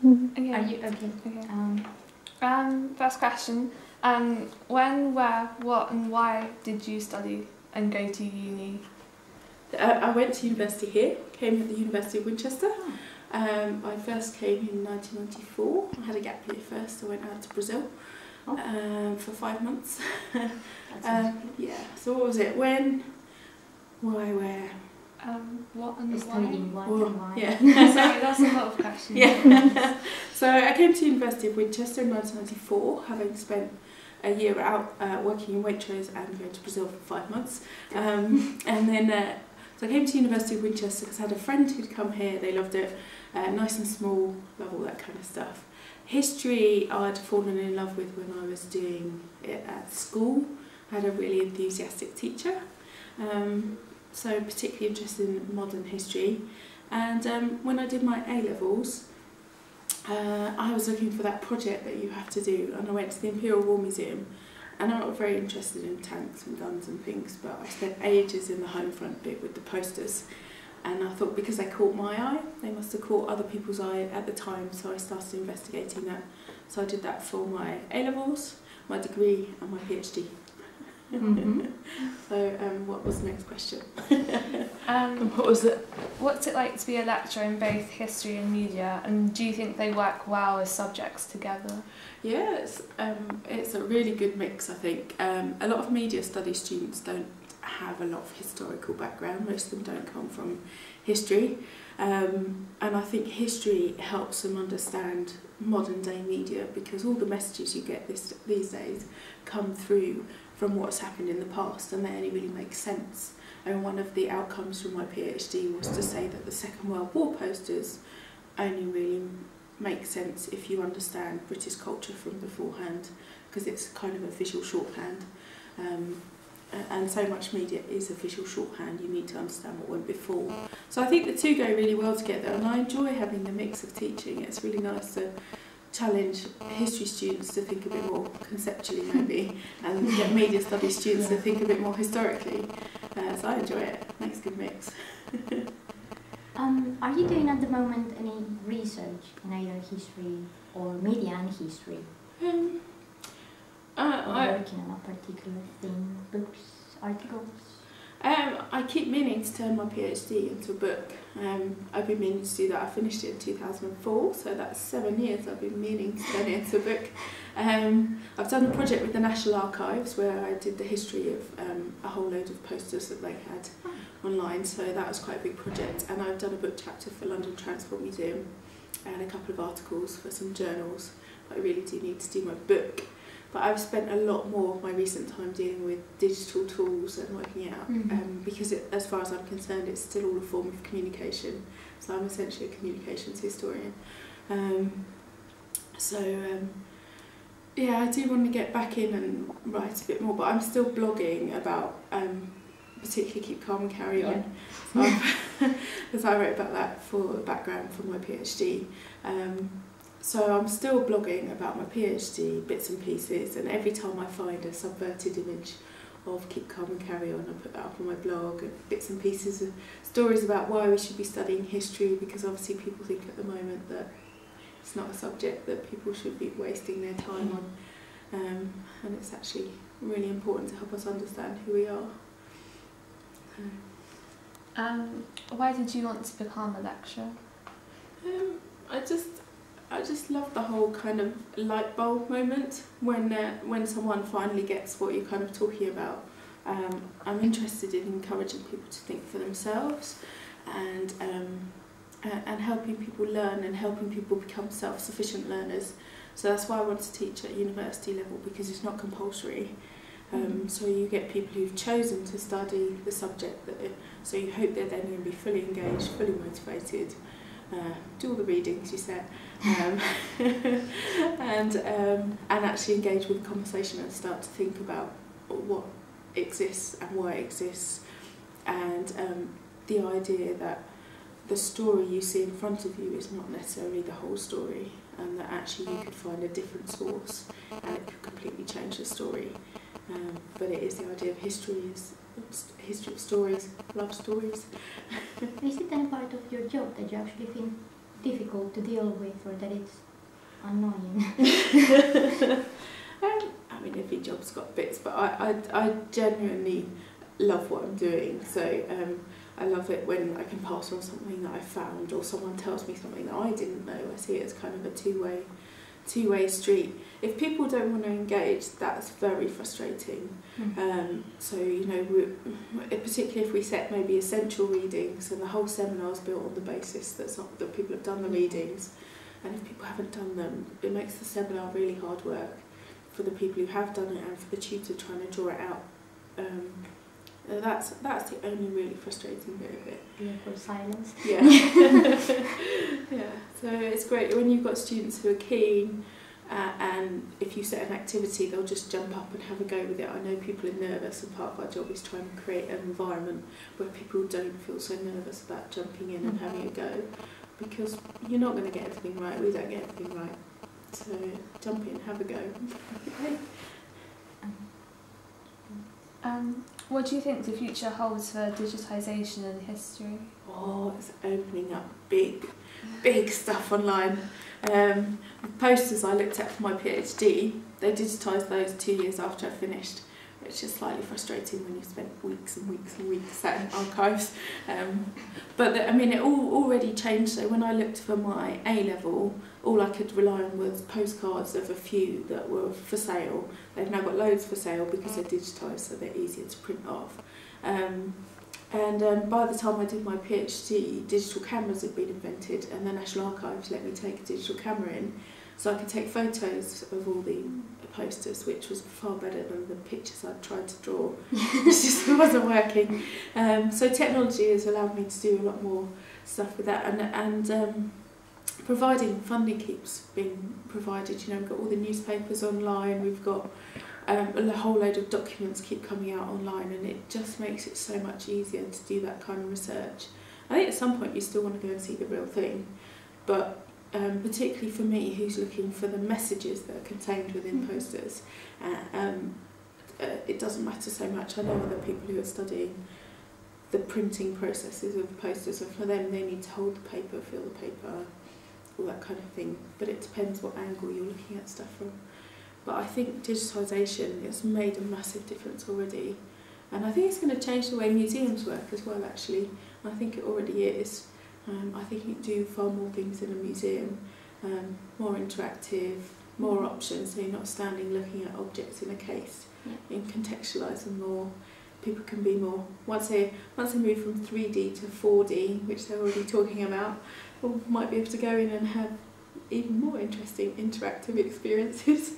Okay. Are you okay? Okay. First question. When, where, what and why did you study and go to uni? I went to university here, came at the University of Winchester. I first came in 1994. I had a gap year first. I went out to Brazil for 5 months. Yeah, so what was it? When, why, where? What and Studying why? what and why. Yeah. Sorry, that's a lot of questions. Yeah. So I came to the University of Winchester in 1994, having spent a year out working in Waitrose and going to Brazil for 5 months. And then, so I came to University of Winchester because I had a friend who'd come here, they loved it, nice and small, love all that kind of stuff. History I'd fallen in love with when I was doing it at school. I had a really enthusiastic teacher. So particularly interested in modern history, and when I did my A-levels I was looking for that project that you have to do, and I went to the Imperial War Museum, and I'm not very interested in tanks and guns and things, but I spent ages in the home front bit with the posters, and I thought because they caught my eye, they must have caught other people's eye at the time, so I started investigating that. So I did that for my A-levels, my degree and my PhD. So what was the next question? What was it? What's it like to be a lecturer in both history and media, and do you think they work well as subjects together? Yeah, it's a really good mix, I think. A lot of media studies students don't have a lot of historical background, most of them don't come from history, and I think history helps them understand modern day media, because all the messages you get these days come through from what's happened in the past, and they only really make sense. And one of the outcomes from my PhD was to say that the Second World War posters only really make sense if you understand British culture from beforehand, because it's kind of a visual shorthand. And so much media is a visual shorthand, you need to understand what went before. So I think the two go really well together, and I enjoy having the mix of teaching. It's really nice to challenge history students to think a bit more conceptually maybe, and get media studies students to think a bit more historically. So I enjoy it, makes a good mix. Are you doing at the moment any research in either history or media and history? Working on a particular thing, books, articles? I keep meaning to turn my PhD into a book. I've been meaning to do that. I finished it in 2004, so that's 7 years I've been meaning to turn it into a book. I've done a project with the National Archives where I did the history of a whole load of posters that they had online, so that was quite a big project. And I've done a book chapter for London Transport Museum and a couple of articles for some journals. But I really do need to do my book. But I've spent a lot more of my recent time dealing with digital tools and working it out, because as far as I'm concerned, it's still all a form of communication. So I'm essentially a communications historian. Yeah, I do want to get back in and write a bit more, but I'm still blogging about, particularly Keep Calm and Carry On, because I wrote about that for background for my PhD. So I'm still blogging about my PhD, bits and pieces, and every time I find a subverted image of Keep Calm and Carry On, I put that up on my blog, and bits and pieces of stories about why we should be studying history, because obviously people think at the moment that it's not a subject that people should be wasting their time on, and it's actually really important to help us understand who we are. Why did you want to become a lecturer? I just love the whole kind of light bulb moment when someone finally gets what you're kind of talking about. I'm interested in encouraging people to think for themselves, and helping people learn and helping people become self-sufficient learners. So that's why I want to teach at university level, because it's not compulsory. So you get people who've chosen to study the subject, so you hope they're then going to be fully engaged, fully motivated, do all the readings you said, and actually engage with the conversation and start to think about what exists and why it exists, and the idea that the story you see in front of you is not necessarily the whole story, and that actually you could find a different source and it could completely change the story. But it is the idea of history of stories, love stories. Is it any part of your job that you actually think difficult to deal with, or that it's annoying? I mean, every job's got bits, but I genuinely love what I'm doing. So I love it when I can pass on something that I found, or someone tells me something that I didn't know. I see it as kind of a two-way street. If people don't want to engage, that's very frustrating. So, you know, particularly if we set maybe essential readings and the whole seminar is built on the basis that people have done the readings, and if people haven't done them, it makes the seminar really hard work for the people who have done it and for the tutor trying to draw it out. That's the only really frustrating bit of it. For silence. Yeah. Yeah. So it's great when you've got students who are keen, and if you set an activity, they'll just jump up and have a go with it. I know people are nervous, and part of our job is trying to create an environment where people don't feel so nervous about jumping in and having a go, because you're not going to get everything right. We don't get everything right. So jump in, have a go. What do you think the future holds for digitisation and history? Oh, it's opening up big stuff online. The posters I looked at for my PhD, they digitised those 2 years after I finished. It's just slightly frustrating when you've spent weeks and weeks and weeks sat in archives. But I mean, it already changed. So when I looked for my A-level, all I could rely on was postcards of a few that were for sale. They've now got loads for sale because they're digitised, so they're easier to print off. By the time I did my PhD, digital cameras had been invented, and the National Archives let me take a digital camera in, so I could take photos of all the posters, which was far better than the pictures I'd tried to draw. It just wasn't working. So technology has allowed me to do a lot more stuff with that, and providing funding keeps being provided. You know, we've got all the newspapers online, we've got a whole load of documents keep coming out online, and it just makes it so much easier to do that kind of research. I think at some point you still want to go and see the real thing, but particularly for me, who's looking for the messages that are contained within posters, it doesn't matter so much. I know other people who are studying the printing processes of posters, and for them they need to hold the paper, feel the paper, all that kind of thing, but it depends what angle you're looking at stuff from. But I think digitisation has made a massive difference already, and I think it's going to change the way museums work as well, actually. I think it already is. I think you can do far more things in a museum, more interactive, more options, so you're not standing looking at objects in a case. You can contextualise them more. People can be more, once they move from 3D to 4D, which they're already talking about, we might be able to go in and have even more interesting interactive experiences.